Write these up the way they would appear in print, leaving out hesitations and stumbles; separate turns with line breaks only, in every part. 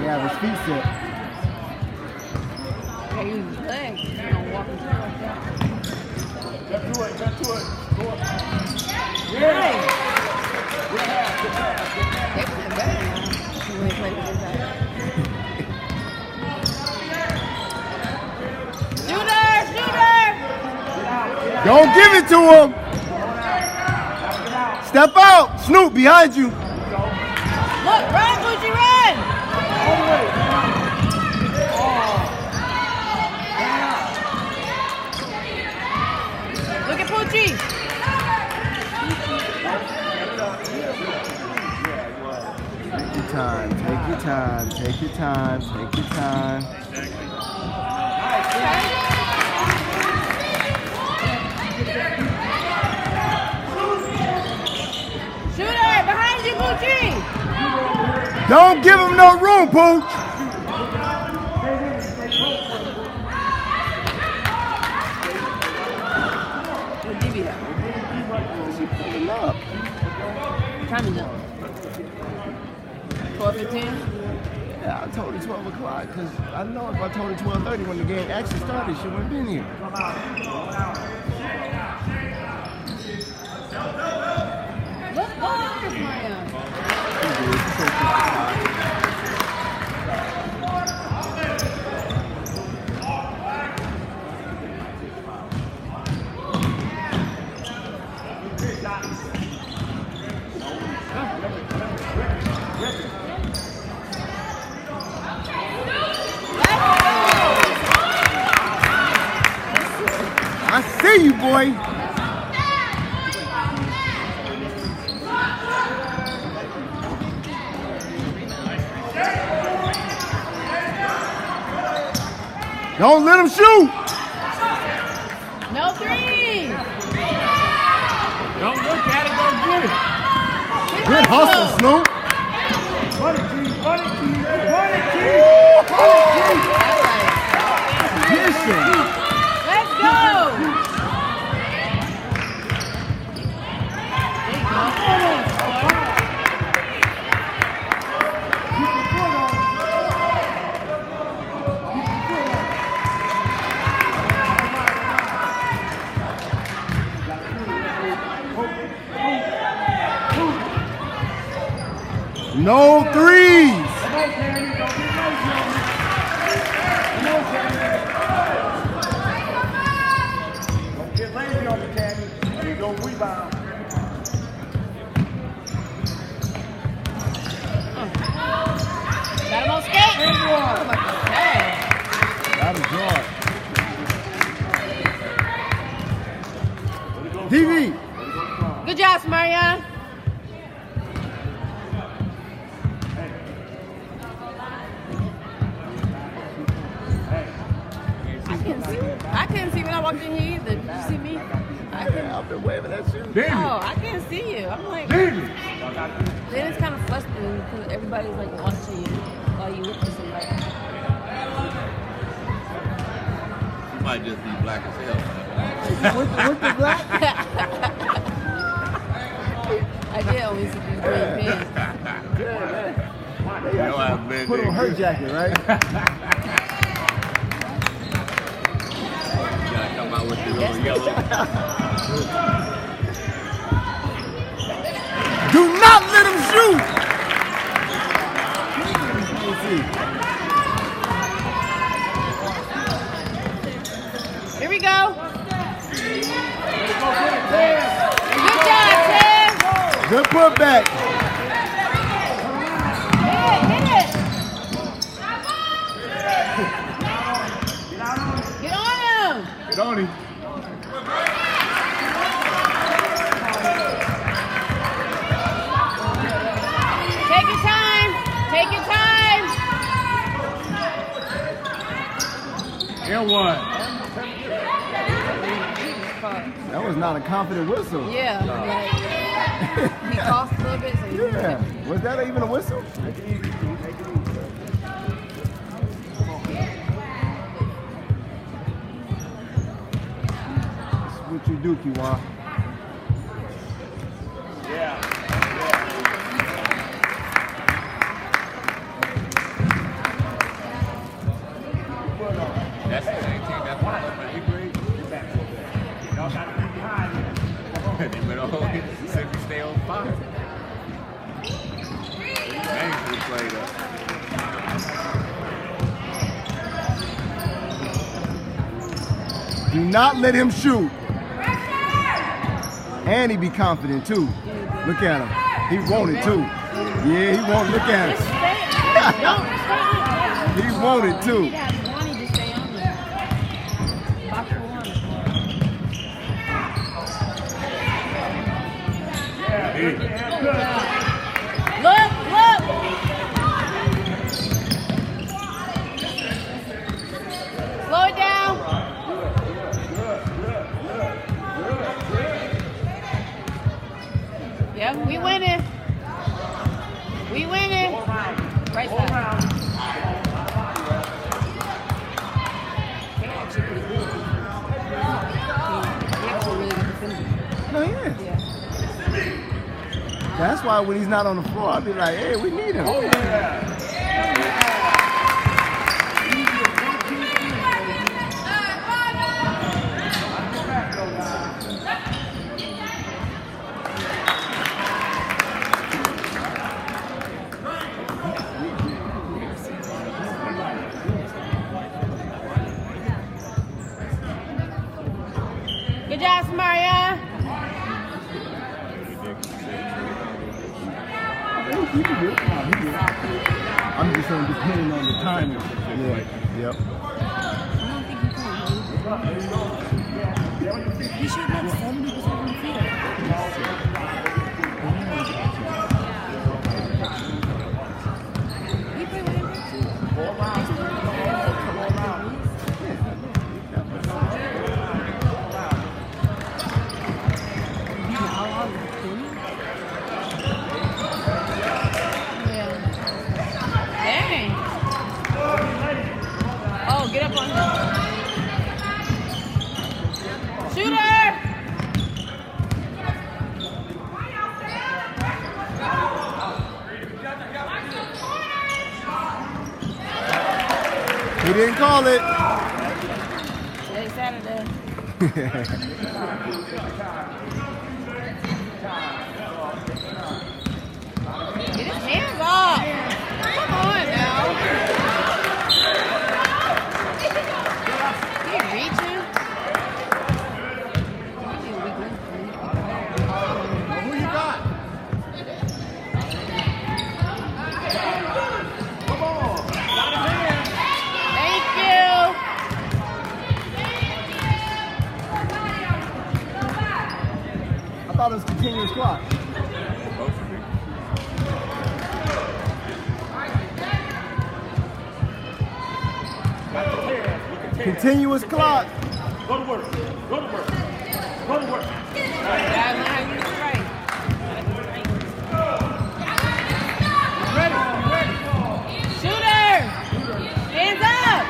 have his feet set.
Yeah, use his legs. You don't walk into it like that.
Jump to it. Go up.
Yeah.
Good pass.
They play better now. When they play with his ass. Shooter!
Don't give it to him. Step out. Snoop, behind you.
Look, run, Gucci, run! Look at Poochie.
Take your time. Take your time. Take your time. Take your time.
Shooter, behind you, Poochie.
Don't give him no room, Pooch.
What DB at?
She pulling up.
What time is it? 12:15?
Yeah, I told her 12 o'clock because I know if I told her 12:30 when the game actually started, she wouldn't been here.
Look, there's Maria.
I see you, boy. Don't let him shoot.
No threes.
Don't look at it. Go get it.
Good hustle, Snoop.
Run it, T.
Position.
Let's go.
No threes.
Don't get lazy on the Tammy. You go rebound.
Got him on skate. Hey.
That is hard. DV.
Good job, Samarian. I couldn't see when I walked in here either. Did you see me?
I've been waving at you.
Oh, I can't see you. I'm like,
David.
then it's kind of frustrating because everybody's like watching you while you look for somebody.
You might just be black as hell.
With the black?
I did only see you green pants.
Put on her jacket, right?
Come out with the little yellow.
Do not let him shoot.
Here we go. Good job, Tim.
Good putback.
Hit it. Get on him.
Get on him.
Take your time. Take your time.
And one.
That was not a confident whistle.
Yeah, like he coughed a little bit. So he
Yeah. Was that even a whistle?
Take it easy. Take it easy.
That's what you do, Kiwan.
Yeah.
played up.
Do not let him shoot. And he be confident too. Look at him. He want it too. Yeah, he want. Look at him. He want it too.
Look! Slow it down. Yep, we winning. We winning. Right side.
No, yeah. That's why when he's not on the floor, I'll be like, hey, we need him.
Good job, Samaria.
I'm just saying, depending on the timing. Yeah. Yep.
You should have 70% on the field. We play with him too. Dang. Oh, get up on him. Shooter!
He didn't call it.
Today's Saturday. Get his hands off. Come on now. He reaching.
Who you got?
Thank you.
I thought it was continuous clock. Continuous clock.
Go to work. Go to work. Go to work.
Shooter! Hands up!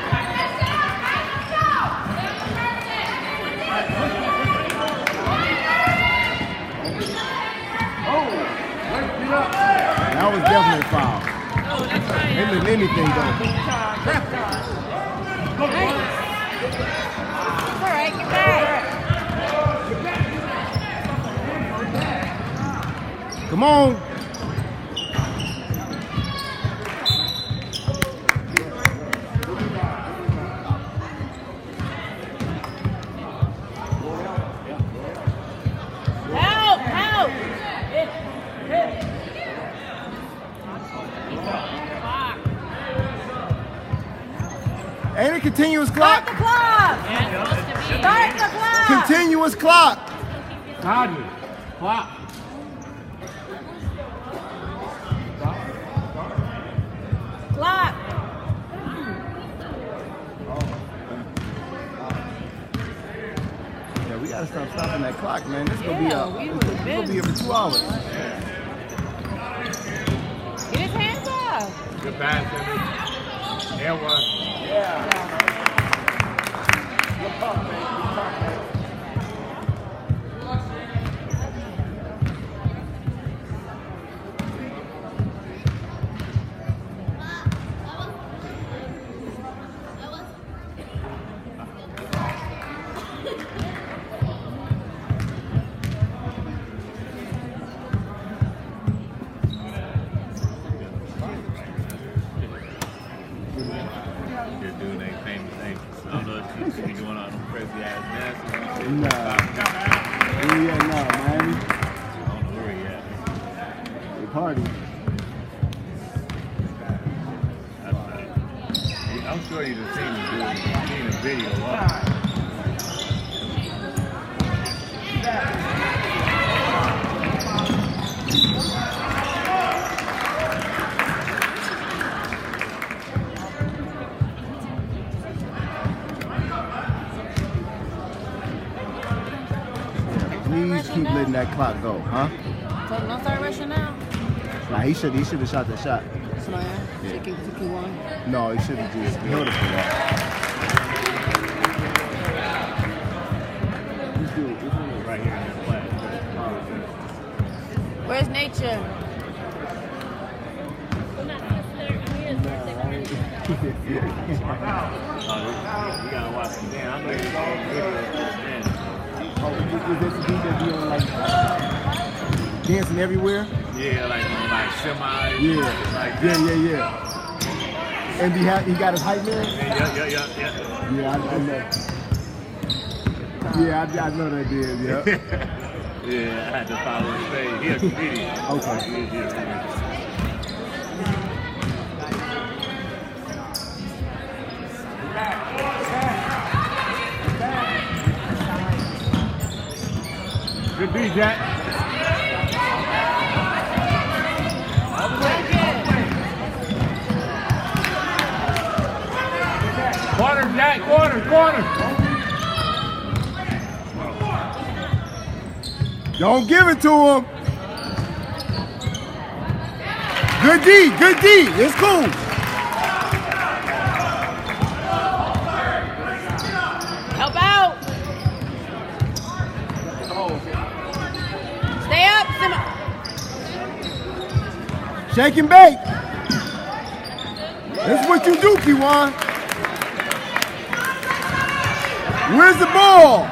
That was definitely a foul. They let anything go.
It's all right, get back.
Come on.
Help! Help!
Ain't it continuous
Start
clock?
the clock! Start the clock!
Continuous clock.
Rodney, clock.
Clock!
Yeah, we gotta stop stopping that clock, man. This is gonna be
Yeah, we would've
we're gonna be here for 2 hours.
Get his hands up!
Good pass, Henry. There one. doing their famous thing. I don't know if she be doing all them crazy ass dances.
Nah. Where you at now, Miami?
I don't know where he at.
They party.
I'm sure you've seen the video.
Please keep letting that clock go, huh?
So don't start rushing now.
Nah, he should have shot that shot.
Slam.
Yeah.
She keep one.
No, he should have just held it for that.
Right here in the flag.
Where's nature?
You gotta watch him dance. I'm looking for a video of the dance.
Oh, is this the dude that be on like dancing everywhere?
Yeah, like on like semi.
Yeah.
Like
Yeah. And he got his hype man?
Yeah.
Yeah, I know. Yeah, I know that dude, yeah.
Yeah, I had to follow his page. He a comedian.
Okay.
Good D, Jack. Corner, Jack, corner.
Don't give it to him. Good D. It's cool.
Help out. Stay up, Simma.
Shake and bake. That's what you do, P1. Where's the ball?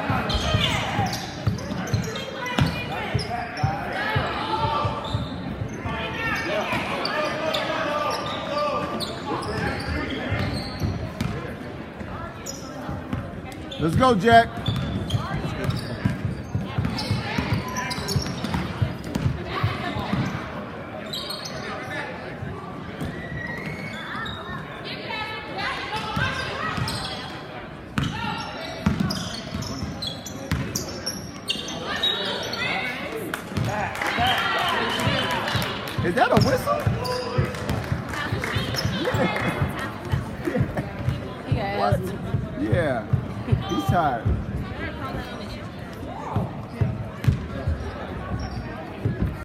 Let's go, Jack. Is that a whistle?
He got asthma.
Yeah. He's tired.